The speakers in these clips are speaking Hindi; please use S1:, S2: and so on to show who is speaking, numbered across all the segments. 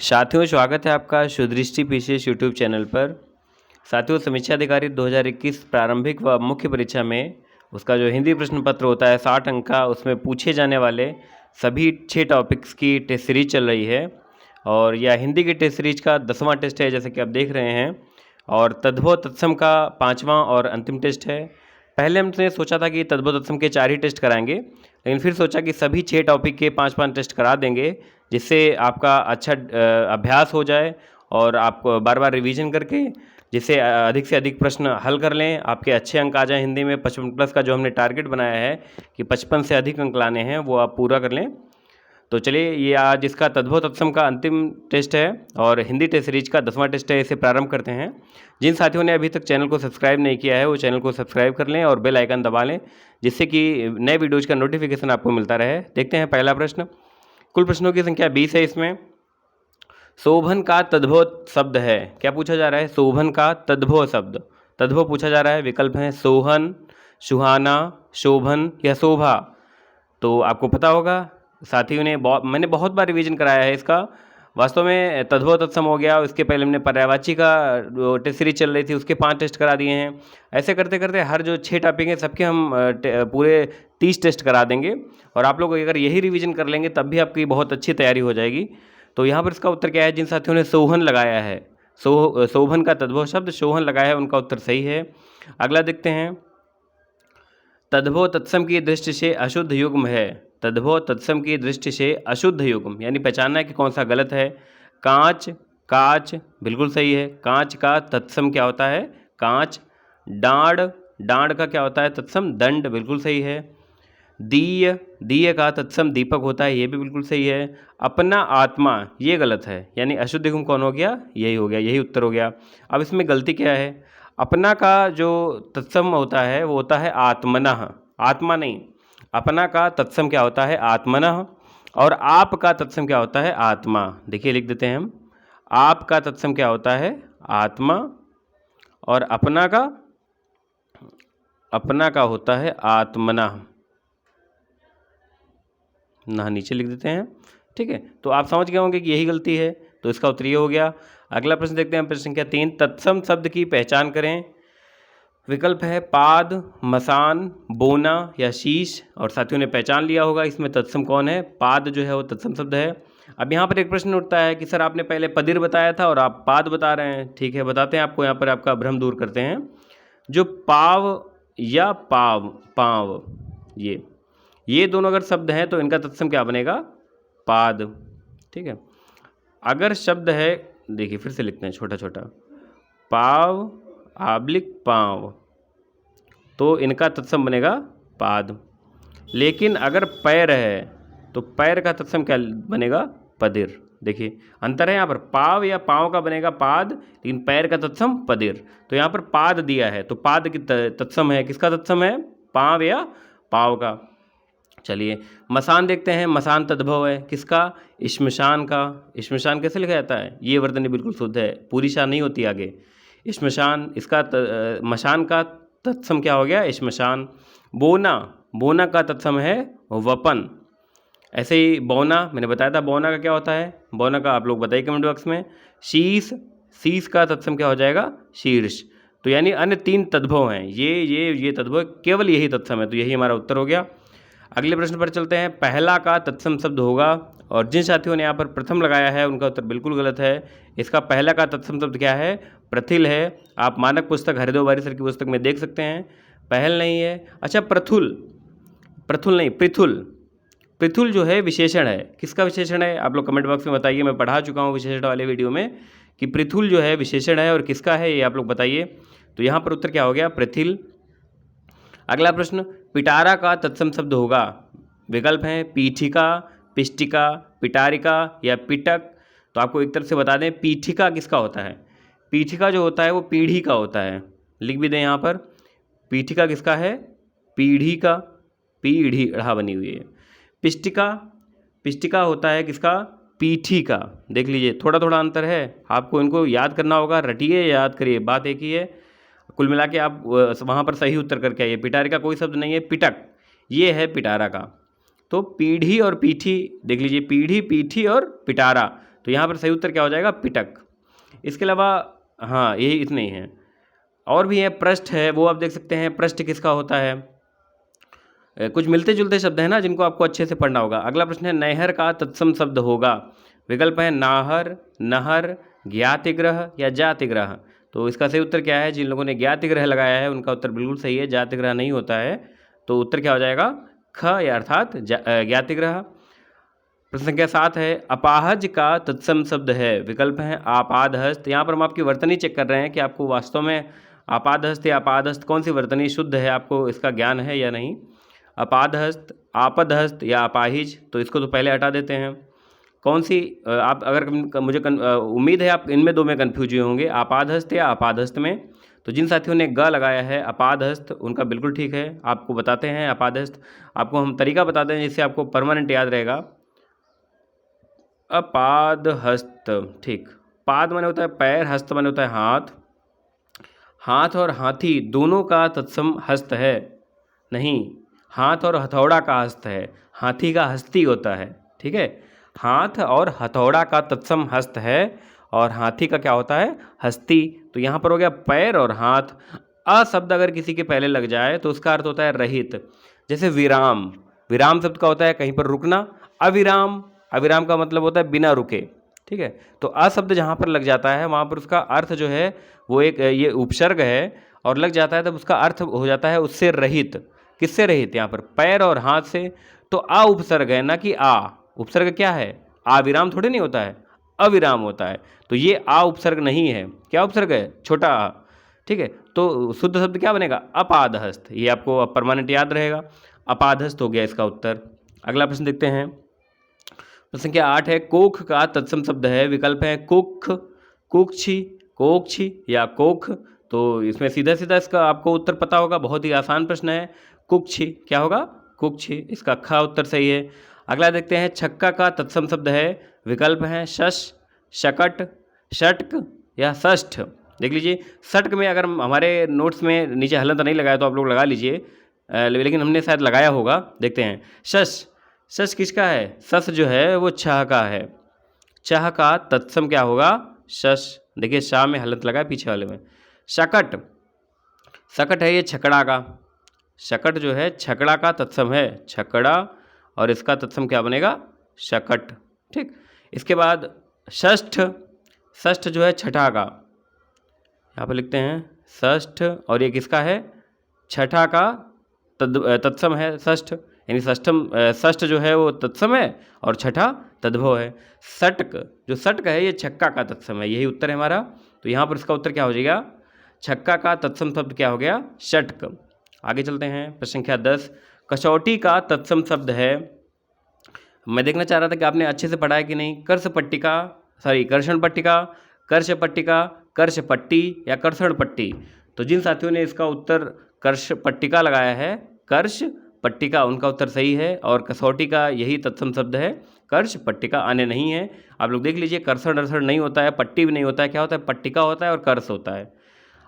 S1: साथियों, स्वागत है आपका सुदृष्टि पीसीएस यूट्यूब चैनल पर। साथियों, समीक्षा अधिकारी 2021 प्रारंभिक व मुख्य परीक्षा में उसका जो हिंदी प्रश्न पत्र होता है 60 अंक का, उसमें पूछे जाने वाले सभी 6 टॉपिक्स की टेस्ट सीरीज चल रही है और यह हिंदी की टेस्ट सीरीज का 10वां टेस्ट है, जैसे कि आप देख रहे हैं। और तद्भव तत्सम का 5वां और अंतिम टेस्ट है। पहले हमने सोचा था कि तद्भव तत्सम के 4 ही टेस्ट कराएंगे, लेकिन फिर सोचा कि सभी 6 टॉपिक के 5-5 टेस्ट करा देंगे, जिससे आपका अच्छा अभ्यास हो जाए और आप बार बार रिवीजन करके जिससे अधिक से अधिक प्रश्न हल कर लें, आपके अच्छे अंक आ जाएं। हिंदी में 55 प्लस का जो हमने टारगेट बनाया है कि 55 से अधिक अंक लाने हैं, वो आप पूरा कर लें। तो चलिए, ये आज इसका तद्भव तत्सम का अंतिम टेस्ट है और हिंदी टेस्ट सीरीज का 10वां टेस्ट है। इसे प्रारंभ करते हैं। जिन साथियों ने अभी तक चैनल को सब्सक्राइब नहीं किया है, वो चैनल को सब्सक्राइब कर लें और बेल आइकन दबा लें, जिससे कि नए वीडियोज़ का नोटिफिकेशन आपको मिलता रहे। देखते हैं पहला प्रश्न। कुल प्रश्नों की संख्या 20 है। इसमें शोभन का तद्भव शब्द है। क्या पूछा जा रहा है? शोभन का तद्भव शब्द, तद्भव पूछा जा रहा है। विकल्प हैं सोहन, सुहाना, शोभन या शोभा। तो आपको पता होगा, साथियों ने मैंने बहुत बार रिवीजन कराया है इसका। वास्तव में तद्भव तत्सम हो गया, उसके पहले हमने पर्यायवाची का टेस्ट सीरीज चल रही थी, उसके 5 टेस्ट करा दिए हैं। ऐसे करते करते हर जो 6 टॉपिक हैं सबके हम पूरे 30 टेस्ट करा देंगे। और आप लोग अगर यही रिवीजन कर लेंगे तब भी आपकी बहुत अच्छी तैयारी हो जाएगी। तो यहाँ पर इसका उत्तर क्या है? जिन साथियों ने सोहन लगाया है, शोभन का तद्भव शब्द सोहन लगाया है, उनका उत्तर सही है। अगला देखते हैं। तद्भव तत्सम की दृष्टि से अशुद्ध युग्म है। तद्भव तत्सम की दृष्टि से अशुद्ध युग्म यानी पहचानना है कि कौन सा गलत है। कांच, काच बिल्कुल सही है। कांच का तत्सम क्या होता है? कांच। डांड, डांड का क्या होता है तत्सम? दंड, बिल्कुल सही है। दीय, दीय का तत्सम दीपक होता है, ये भी बिल्कुल सही है। अपना आत्मा, ये गलत है, यानी अशुद्ध युग्म कौन हो गया? यही हो गया, यही उत्तर हो गया। अब इसमें गलती क्या है? अपना का जो तत्सम होता है वो होता है आत्मनः, आत्मा नहीं। अपना का तत्सम क्या होता है? आत्मनः। और आप का तत्सम क्या होता है? आत्मा। देखिए, लिख देते हैं हम। आप का तत्सम क्या होता है? आत्मा। और अपना का होता है आत्मनः। ना नीचे लिख देते हैं, ठीक है। तो आप समझ गए होंगे कि यही गलती है, तो इसका उत्तर ये हो गया। अगला प्रश्न देखते हैं, प्रश्न संख्या 3। तत्सम शब्द की पहचान करें। विकल्प है पाद, मसान, बोना या शीश। और साथियों ने पहचान लिया होगा इसमें तत्सम कौन है? पाद जो है वो तत्सम शब्द है। अब यहाँ पर एक प्रश्न उठता है कि सर आपने पहले पदिर बताया था और आप पाद बता रहे हैं। ठीक है, बताते हैं आपको, यहाँ पर आपका भ्रम दूर करते हैं। जो पाव या पाव, पाव, ये दोनों अगर शब्द हैं तो इनका तत्सम क्या बनेगा? पाद। ठीक है। अगर शब्द है, देखिए फिर से लिखते हैं छोटा छोटा, पाव आब्लिक पाव, तो इनका तत्सम बनेगा पाद। लेकिन अगर पैर है तो पैर का तत्सम क्या बनेगा? पदिर। देखिए अंतर है यहाँ पर, पाव या पाँव का बनेगा पाद, लेकिन पैर का तत्सम पदिर। तो यहाँ पर पाद दिया है, तो पाद की तत्सम है, किसका तत्सम है? पाँव या पाव का। चलिए, मसान देखते हैं। मसान तद्भव है किसका? श्मशान का। श्मशान कैसे लिखा जाता है? ये वर्तनी बिल्कुल शुद्ध है, पूरी शान नहीं होती आगे। श्मशान, इसका मशान का तत्सम क्या हो गया? श्मशान। बोना, बोना का तत्सम है वपन। ऐसे ही बौना, मैंने बताया था बौना का क्या होता है। बौना का आप लोग बताइए कमेंट बॉक्स में। शीश, शीश का तत्सम क्या हो जाएगा? शीर्ष। तो यानी अन्य 3 तद्भव हैं, ये तद्भव, केवल यही तत्सम है, तो यही हमारा उत्तर हो गया। अगले प्रश्न पर चलते हैं। पहला का तत्सम शब्द होगा, और जिन साथियों ने यहाँ पर प्रथम लगाया है उनका उत्तर बिल्कुल गलत है। इसका पहला का तत्सम शब्द क्या है? प्रथिल है। आप मानक पुस्तक हरिदेव वारी सर की पुस्तक में देख सकते हैं, पहल नहीं है। अच्छा, प्रथुल, प्रथुल नहीं, पृथुल। पृथुल जो है विशेषण है, किसका विशेषण है? आप लोग कमेंट बॉक्स में बताइए। मैं पढ़ा चुका हूँ विशेषण वाले वीडियो में कि पृथुल जो है विशेषण है और किसका है, ये आप लोग बताइए। तो यहाँ पर उत्तर क्या हो गया? पृथिल। अगला प्रश्न, पिटारा का तत्सम शब्द होगा। विकल्प हैं पीठिका, पिष्टिका, पिटारिका या पिटक। तो आपको एक तरफ से बता दें, पीठिका किसका होता है? पीठिका जो होता है वो पीढ़ी का होता है, लिख भी दें यहाँ पर। पीठिका किसका है? पीढ़ी का, पीढ़ी अढ़ा बनी हुई है। पिष्टिका, पिष्टिका होता है किसका? पीठी का। देख लीजिए, थोड़ा थोड़ा अंतर है, आपको इनको याद करना होगा। रटिए, याद करिए, बात एक ही है। कुल मिला के आप वहाँ पर सही उत्तर करके आइए। पिटारी का कोई शब्द नहीं है, पिटक, ये है पिटारा का। तो पीढ़ी और पीठी देख लीजिए, पीढ़ी, पीठी और पिटारा, तो यहाँ पर सही उत्तर क्या हो जाएगा, पिटक। इसके अलावा हाँ यही इतने ही हैं, और भी है, पृष्ठ है, वो आप देख सकते हैं, पृष्ठ किसका होता है। कुछ मिलते जुलते शब्द हैं ना जिनको आपको अच्छे से पढ़ना होगा। अगला प्रश्न है नहर का तत्सम शब्द होगा। विकल्प है नाहर, नहर, ज्ञातिग्रह या जातिग्रह। तो इसका सही उत्तर क्या है, जिन लोगों ने ज्ञातिग्रह लगाया है उनका उत्तर बिल्कुल सही है, जातिग्रह नहीं होता है। तो उत्तर क्या हो जाएगा, ख या अर्थात ज्ञातिग्रह। प्रश्न संख्या 7 है अपाहज का तत्सम शब्द है। विकल्प है आपादहस्त। यहाँ पर हम आपकी वर्तनी चेक कर रहे हैं कि आपको वास्तव में आपादहस्त या अपादहस्त कौन सी वर्तनी शुद्ध है, आपको इसका ज्ञान है या नहीं। अपादहस्त, आपदहस्त या अपाहिज, तो इसको तो पहले हटा देते हैं। कौन सी आप अगर मुझे उम्मीद है आप इनमें दो में कन्फ्यूज हुए होंगे, आपादहस्त या अपादहस्त में। तो जिन साथियों ने ग लगाया है अपादहस्त उनका बिल्कुल ठीक है, आपको बताते हैं अपादहस्त। आपको हम तरीका बताते हैं जिससे आपको परमानेंट याद रहेगा। अपादहस्त, ठीक। पाद माने होता है पैर, हस्त माने होता है हाथ। हाथ और हाथी दोनों का तत्सम हस्त है नहीं, हाथ और हथौड़ा का हस्त है, हाथी का हस्ती होता है, ठीक है। हाथ और हथौड़ा का तत्सम हस्त है और हाथी का क्या होता है, हस्ती। तो यहाँ पर हो गया पैर और हाथ। अ शब्द अगर किसी के पहले लग जाए तो उसका अर्थ होता है रहित। जैसे विराम, विराम शब्द का होता है कहीं पर रुकना। अविराम, अविराम का मतलब होता है बिना रुके, ठीक है। तो अ शब्द जहाँ पर लग जाता है वहाँ पर उसका अर्थ जो है वो एक ये उपसर्ग है और लग जाता है तब उसका अर्थ हो जाता है उससे रहित। किससे रहित, यहाँ पर पैर और हाथ से। तो आ उपसर्ग है ना कि आ। उपसर्ग क्या है, आ विराम थोड़ी नहीं होता है, अविराम होता है। तो ये आ उपसर्ग नहीं है, क्या उपसर्ग है, छोटा आ, ठीक है। तो शुद्ध शब्द क्या बनेगा, अपादहस्त। ये आपको अब परमानेंट याद रहेगा, अपादहस्त हो गया इसका उत्तर। अगला प्रश्न देखते हैं। प्रश्न संख्या 8 है कोख का तत्सम शब्द है। विकल्प है कुख, कुक्षी, कोक्षी या कोख। तो इसमें सीधा सीधा इसका आपको उत्तर पता होगा, बहुत ही आसान प्रश्न है। कुक्षी, क्या होगा, कुक्षी, इसका ख उत्तर सही है। अगला देखते हैं छक्का का तत्सम शब्द है। विकल्प हैं शश, शकट, षटक या षष्ठ। देख लीजिए, षटक में अगर हमारे नोट्स में नीचे हलंत नहीं लगाया तो आप लोग लगा लीजिए, लेकिन हमने शायद लगाया होगा, देखते हैं। शश, शश किसका है, शश जो है वो छह का है। छह का तत्सम क्या होगा, शश। देखिए शाह में हलंत लगा है पीछे वाले में। शकट, शकट है ये छकड़ा का, शकट जो है छकड़ा का तत्सम है, छकड़ा, और इसका तत्सम क्या बनेगा, शकट, ठीक। इसके बाद षष्ठ, षष्ठ जो है छठा का, यहाँ पर लिखते हैं षष्ठ, और ये किसका है, छठा का तत्सम है षष्ठ, यानी षष्ठम, षष्ठ जो है वो तत्सम है और छठा तद्भव है। षटक, जो षटक है ये छक्का का तत्सम है, यही उत्तर है हमारा। तो यहाँ पर इसका उत्तर क्या हो जाएगा, छक्का का तत्सम शब्द क्या हो गया, षटक। आगे चलते हैं, प्रश्न संख्या 10 कसौटी का तत्सम शब्द है। मैं देखना चाह रहा था कि आपने अच्छे से पढ़ा है कि नहीं। कर्ष पट्टिका, सॉरी कर्षण पट्टिका, कर्ष पट्टिका, कर्ष पट्टी या कर्षण पट्टी। तो जिन साथियों ने इसका उत्तर कर्ष पट्टिका लगाया है, कर्ष पट्टिका, उनका उत्तर सही है। और कसौटी का यही तत्सम शब्द है, कर्ष पट्टिका, अन्य नहीं है। आप लोग देख लीजिए, कर्षण अर्षण नहीं होता है, पट्टी भी नहीं होता है, क्या होता है, पट्टिका होता है और कर्ष होता है।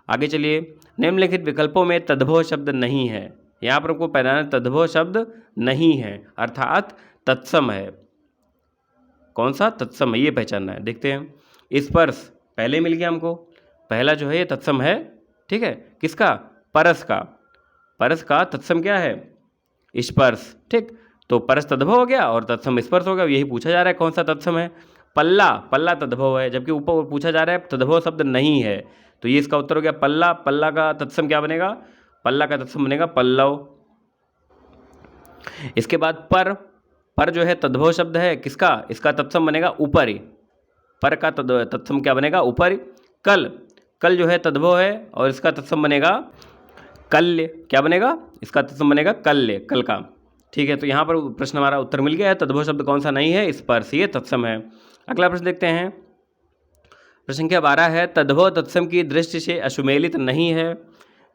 S1: आगे चलिए, निम्नलिखित विकल्पों में तद्भव शब्द नहीं है। यहाँ पर हमको पहचाना तद्भव शब्द नहीं है, अर्थात तत्सम है। कौन सा तत्सम है ये पहचानना है। देखते हैं, स्पर्श पहले मिल गया हमको, पहला जो है ये तत्सम है, ठीक है। किसका, परस का, परस का तत्सम क्या है, स्पर्श, ठीक। तो परस तद्भव हो गया और तत्सम स्पर्श हो गया। यही पूछा जा रहा है कौन सा तत्सम है। पल्ला, पल्ला तद्भव है, जबकि ऊपर पूछा जा रहा है तद्भव शब्द नहीं है। तो ये इसका उत्तर हो गया पल्ला। पल्ला का तत्सम क्या बनेगा, पल्ला का तत्सम बनेगा पल्लव। इसके बाद पर, पर जो है तद्भव शब्द है, किसका, इसका तत्सम बनेगा ऊपरी, पर का तत्सम क्या बनेगा, ऊपरी। कल, कल जो है तद्भव है और इसका तत्सम बनेगा कल्य, क्या बनेगा, इसका तत्सम बनेगा कल्य, कल का, ठीक है। तो यहाँ पर प्रश्न हमारा उत्तर मिल गया है, तद्भव शब्द कौन सा नहीं है, स्पर्श, ये तत्सम है। अगला प्रश्न देखते हैं, प्रश्न संख्या 12 है तद्भव तत्सम की दृष्टि से अशुमेलित नहीं है।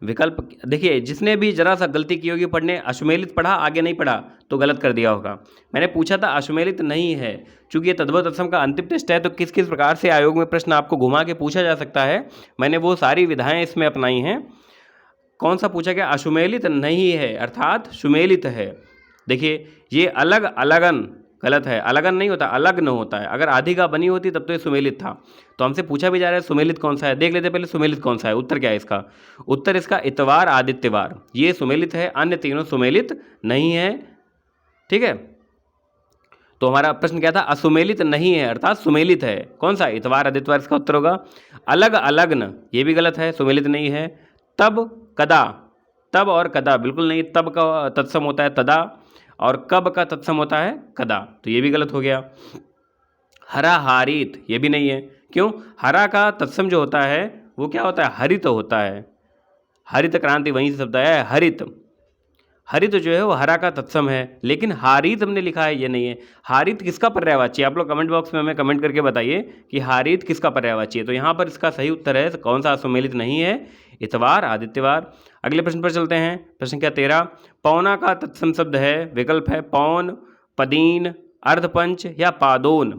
S1: विकल्प, देखिए जिसने भी जरा सा गलती की होगी पढ़ने, अशुमेलित पढ़ा आगे नहीं पढ़ा तो गलत कर दिया होगा। मैंने पूछा था अशुमेलित नहीं है, चूंकि ये तद्भव तत्सम का अंतिम टेस्ट है तो किस किस प्रकार से आयोग में प्रश्न आपको घुमा के पूछा जा सकता है, मैंने वो सारी विधाएं इसमें अपनाई हैं। कौन सा पूछा गया, अशुमेलित नहीं है अर्थात सुमेलित है। देखिए ये अलग अलगन गलत है। अलगन नहीं होता, अलग न होता है। अगर आधी का बनी होती तब तो ये सुमेलित था। तो हमसे पूछा भी जा रहा है सुमेलित कौन सा है, देख लेते पहले सुमेलित कौन सा है। उत्तर क्या है इसका? उत्तर इसका इतवार आदित्यवार, ये सुमेलित है, अन्य तीनों सुमेलित नहीं है। ठीक है, तो हमारा प्रश्न क्या था? असुमेलित नहीं है अर्थात सुमेलित है। कौन सा? इतवार आदित्यवार, इसका उत्तर होगा। अलग अलग्न, ये भी गलत है, सुमेलित नहीं है। तब कदा, तब और कदा बिल्कुल नहीं, तब का तत्सम होता है तदा और कब का तत्सम होता है कदा, तो ये भी गलत हो गया। हरा हारित, ये भी नहीं है। क्यों? हरा का तत्सम जो होता है वो क्या होता है? हरित होता है। हरित क्रांति वहीं से शब्द आया है, हरित। हरित जो है वो हरा का तत्सम है, लेकिन हारित हमने लिखा है, ये नहीं है। हारित किसका पर्यायवाची? आप लोग कमेंट बॉक्स में हमें कमेंट करके बताइए कि हारित किसका पर्यायवाची है। तो यहाँ पर इसका सही उत्तर है कौन सा? सुमेलित नहीं है, इतवार आदित्यवार। अगले प्रश्न पर चलते हैं। प्रश्न क्या 13, पौना का तत्सम शब्द है, विकल्प है पौन, पदीन, अर्धपंच या पादोन।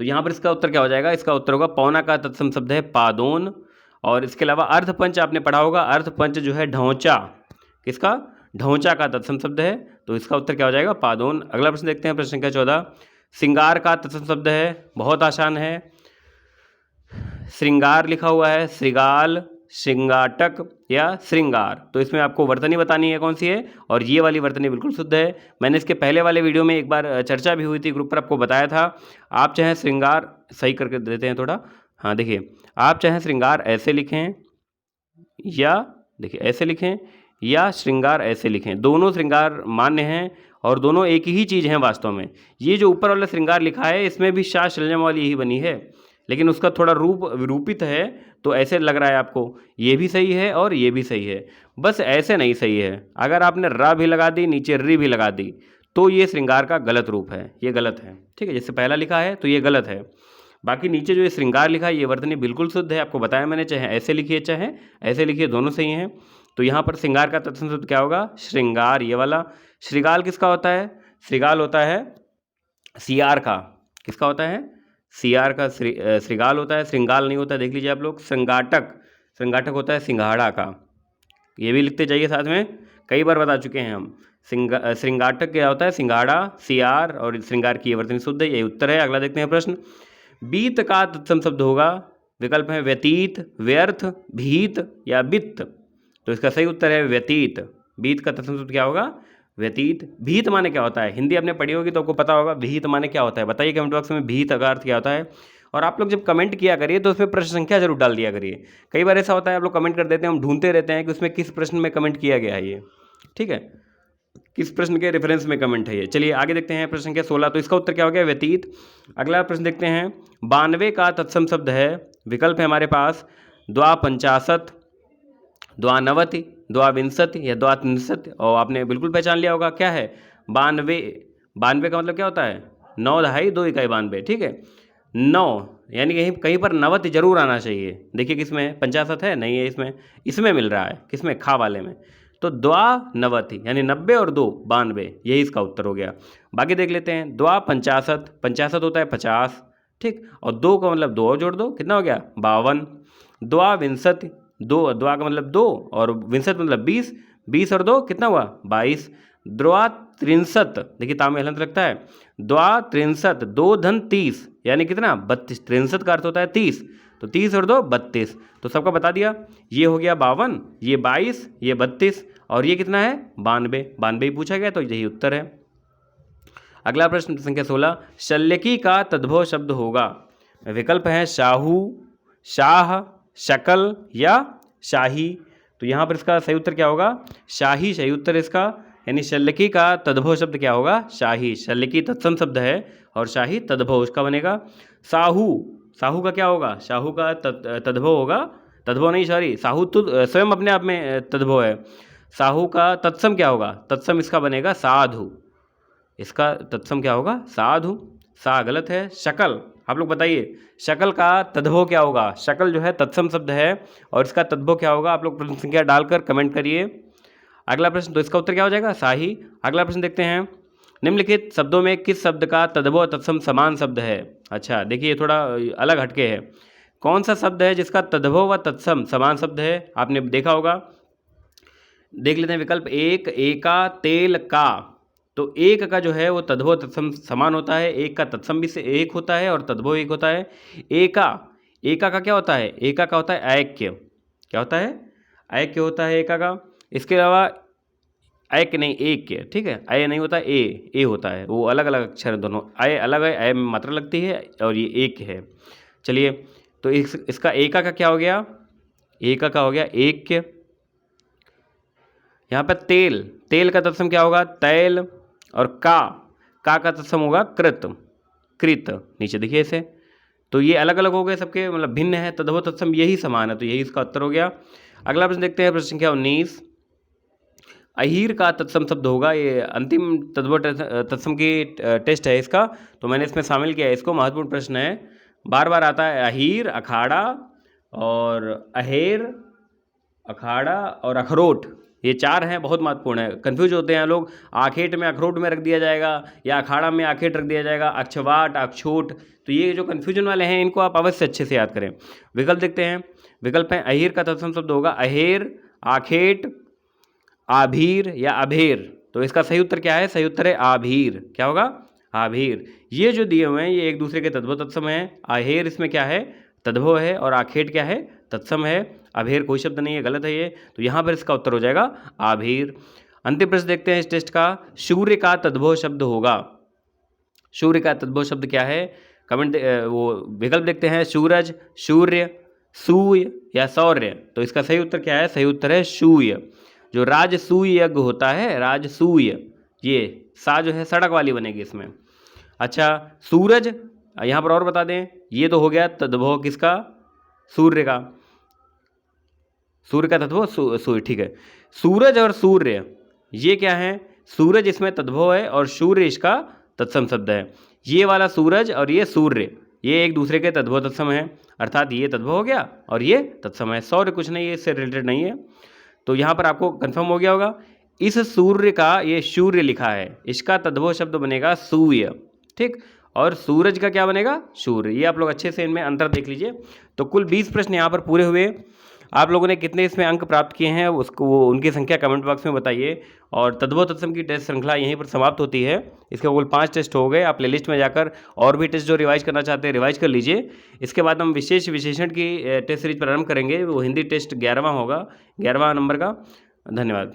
S1: तो यहाँ पर इसका उत्तर क्या हो जाएगा? इसका उत्तर होगा पौना का तत्सम शब्द है पादोन। और इसके अलावा अर्धपंच आपने पढ़ा होगा, अर्धपंच जो है ढौंचा, किसका? ढौंचा का तत्सम शब्द है, तो इसका उत्तर क्या हो जाएगा? पादोन। अगला प्रश्न देखते हैं, प्रश्न संख्या 14, श्रृंगार का तत्सम शब्द है, बहुत आसान है, श्रृंगार लिखा हुआ है, श्रृगाल, श्रृंगाटक या श्रृंगार। तो इसमें आपको वर्तनी बतानी है कौन सी है, और ये वाली वर्तनी बिल्कुल शुद्ध है। मैंने इसके पहले वाले वीडियो में एक बार चर्चा भी हुई थी, ग्रुप पर आपको बताया था। आप चाहे श्रृंगार, सही करके देते हैं थोड़ा, हाँ देखिए, आप चाहे श्रृंगार ऐसे लिखें या देखिए ऐसे लिखें या श्रृंगार ऐसे लिखें, दोनों श्रृंगार मान्य हैं और दोनों एक ही चीज़ हैं वास्तव में। ये जो ऊपर वाला श्रृंगार लिखा है इसमें भी शाह शलजम वाली यही बनी है, लेकिन उसका थोड़ा रूप विरूपित है, तो ऐसे लग रहा है आपको। ये भी सही है और ये भी सही है, बस ऐसे नहीं सही है। अगर आपने रा भी लगा दी, नीचे री भी लगा दी, तो ये श्रृंगार का गलत रूप है, ये गलत है। ठीक है, जैसे पहला लिखा है तो ये गलत है। बाकी नीचे जो ये श्रृंगार लिखा है ये वर्तनी बिल्कुल शुद्ध है, आपको बताया मैंने, चाहे ऐसे लिखिए चाहे ऐसे लिखिए, दोनों सही हैं। तो यहाँ पर श्रृंगार का तत्सम शब्द क्या होगा? श्रृंगार, ये वाला। श्रृगाल किसका होता है? श्रृगाल होता है सियार का। किसका होता है? सियार का श्रृगाल होता है, श्रृंगाल नहीं होता, देख लीजिए आप लोग। श्रृंगाटक, श्रृंगाटक होता है सिंघाड़ा का, ये भी लिखते जाइए साथ में, कई बार बता चुके हैं हम। श्रृंगाटक क्या होता है? सिंघाड़ा, सियार, और श्रृंगार की वर्तनी शुद्ध है, यही उत्तर है। अगला देखते हैं प्रश्न, बीत का तत्सम शब्द होगा, विकल्प है व्यतीत, व्यर्थ, भीत या वित्त। तो इसका सही उत्तर है व्यतीत। बीत का तत्सम शब्द क्या होगा? व्यतीत। भीत माने क्या होता है? हिंदी आपने पढ़ी होगी तो आपको पता होगा भीत माने क्या होता है, बताइए कमेंट बॉक्स में भीत का अर्थ क्या होता है। और आप लोग जब कमेंट किया करिए तो उसमें प्रश्न संख्या जरूर डाल दिया करिए। कई बार ऐसा होता है आप लोग कमेंट कर देते हैं, हम ढूंढते रहते हैं कि उसमें किस प्रश्न में कमेंट किया गया है, ये ठीक है, किस प्रश्न के रेफरेंस में कमेंट है ये। चलिए आगे देखते हैं, प्रश्न संख्या 16, तो इसका उत्तर क्या हो गया? व्यतीत। अगला प्रश्न देखते हैं, 92 का तत्सम शब्द है, विकल्प है हमारे पास द्वापंचाशत, द्वानवति, द्वाविंशति या द्वात्रिंशत। और आपने बिल्कुल पहचान लिया होगा क्या है 92। 92 का मतलब क्या होता है? 9 दहाई 2 इकाई 92, ठीक है, 9, यानी कहीं कहीं पर नवति जरूर आना चाहिए। देखिए किसमें पंचाशत है? नहीं है इसमें, इसमें मिल रहा है, किसमें? खा वाले में। तो द्वा नवति यानी 90 और 2 92, यही इसका उत्तर हो गया। बाकी देख लेते हैं, द्वा पंचाशत, पंचाशत होता है 50, ठीक, और 2 का मतलब 2 और जोड़ दो, कितना हो गया? 52। द्वा विंशति, 2, द्वा का मतलब 2 और विंशत मतलब 20, 20 और 2 कितना हुआ? 22। द्वा त्रिंशत, देखिए ताम में हलंत लगता है, द्वा त्रिंशत, 2 धन 30 यानी कितना? 32। त्रिंशत का अर्थ होता है 30, तो 30 और 2 32, तो सबका बता दिया। ये हो गया 52, ये 22, ये 32 और ये कितना है? 92। 92 ही पूछा गया तो यही उत्तर है। अगला प्रश्न संख्या 16, शल्यकी का तद्भव शब्द होगा, विकल्प है शाहू, शाह, शकल या शाही। तो यहाँ पर इसका सही उत्तर क्या होगा? शाही सही उत्तर इसका, यानी शल्यकी का तद्भव शब्द क्या होगा? शाही। शल्यकी तत्सम शब्द है और शाही तद्भव उसका बनेगा। साहू, साहू का क्या होगा? शाहू का तद्भव होगा, तद्भव नहीं सॉरी, साहू तो स्वयं अपने आप में तद्भव है। साहू का तत्सम क्या होगा? तत्सम इसका बनेगा साधु, इसका तत्सम क्या होगा? साधु। सा गलत है। शकल, आप लोग बताइए शकल का तद्भव क्या होगा? शकल जो है तत्सम शब्द है और इसका तद्भव क्या होगा? आप लोग प्रश्न संख्या डालकर कमेंट करिए। अगला प्रश्न, तो इसका उत्तर क्या हो जाएगा? शाही। अगला प्रश्न देखते हैं, निम्नलिखित शब्दों में किस शब्द का तद्भव तत्सम समान शब्द है? अच्छा देखिए थोड़ा अलग हटके है, कौन सा शब्द है जिसका तद्भव व तत्सम समान शब्द है? आपने देखा होगा, देख लेते हैं विकल्प 1, एका, तेल का, तो एक का जो है वो तद्भव तत्सम समान होता है, एक का तत्सम भी से एक होता है और तद्भव एक होता है। एका का क्या होता है? एका का होता है ऐक्य। क्या होता है? ऐक्य होता है एका का। इसके अलावा ऐक्य नहीं, एक, ठीक है, अय नहीं होता, ए होता है। वो अलग अलग अक्षर दोनों, अय अलग है, अय में मात्रा लगती है और ये एक है। चलिए, तो इसका एका का क्या हो गया? एका का हो गया ऐक्य। यहाँ पर तेल का तत्सम क्या होगा? तैल। और का तत्सम होगा कृत। नीचे देखिए इसे। तो ये अलग अलग हो गए सबके, मतलब भिन्न है। तद्भव तत्सम यही समान है, तो यही इसका उत्तर हो गया। अगला प्रश्न देखते हैं, प्रश्न संख्या 19। अहीर का तत्सम शब्द होगा। ये अंतिम तद्भव तत्सम की टेस्ट है इसका, तो मैंने इसमें शामिल किया है इसको। महत्वपूर्ण प्रश्न है, बार बार आता है। अहीर, अखाड़ा और अहेर, अखाड़ा और अखरोट, ये चार हैं, बहुत महत्वपूर्ण है। कन्फ्यूज होते हैं लोग, आखेट में अखरोट में रख दिया जाएगा या अखाड़ा में आखेट रख दिया जाएगा, अक्षवाट, अक्षोट। तो ये जो कन्फ्यूजन वाले हैं इनको आप अवश्य अच्छे से याद करें। विकल्प देखते हैं। विकल्प है, अहीर का तत्सम शब्द होगा अहेर, आखेट, आभीर या अभेर। तो इसका सही उत्तर क्या है? सही उत्तर है आभीर। क्या होगा? आभीर। ये जो दिए हुए हैं ये एक दूसरे के तद्भव तत्सम है। अहेर इसमें क्या है? तद्भव है। और आखेट क्या है? तत्सम है। अभेर कोई शब्द नहीं है, गलत है ये। तो यहाँ पर इसका उत्तर हो जाएगा आभीर। अंतिम प्रश्न देखते हैं इस टेस्ट का। सूर्य का तद्भव शब्द होगा। सूर्य का तद्भव शब्द क्या है? कमेंट वो विकल्प देखते हैं। सूरज, सूर्य, सूय या सौर्य। तो इसका सही उत्तर क्या है? सही उत्तर है सूय। जो राजसूय यज्ञ होता है, राजसूय, ये सा जो है सड़क वाली बनेगी इसमें। अच्छा, सूरज, यहाँ पर और बता दें, ये तो हो गया तद्भव किसका? सूर्य का। सूर्य का तद्भव सूर्य, ठीक है। सूरज और सूर्य ये क्या है? सूरज इसमें तद्भव है और सूर्य इसका तत्सम शब्द है। ये वाला सूरज और ये सूर्य, ये एक दूसरे के तद्भव तत्सम है, अर्थात ये तद्भव हो गया और ये तत्सम है। सौर्य कुछ नहीं है, इससे रिलेटेड नहीं है। तो यहाँ पर आपको कंफर्म हो गया होगा। इस सूर्य का, ये सूर्य लिखा है, इसका तद्भव शब्द बनेगा सूय, ठीक। और सूरज का क्या बनेगा? सूर्य। ये आप लोग अच्छे से इनमें अंतर देख लीजिए। तो कुल 20 प्रश्न यहाँ पर पूरे हुए। आप लोगों ने कितने इसमें अंक प्राप्त किए हैं उसको, वो उनकी संख्या कमेंट बॉक्स में बताइए। और तद्भव तत्सम की टेस्ट श्रृंखला यहीं पर समाप्त होती है। इसके कुल 5 टेस्ट हो गए। आप प्लेलिस्ट में जाकर और भी टेस्ट जो रिवाइज करना चाहते हैं रिवाइज कर लीजिए। इसके बाद हम विशेष विशेषण की टेस्ट सीरीज प्रारंभ करेंगे। वो हिंदी टेस्ट 11वां होगा, 11वां नंबर का। धन्यवाद।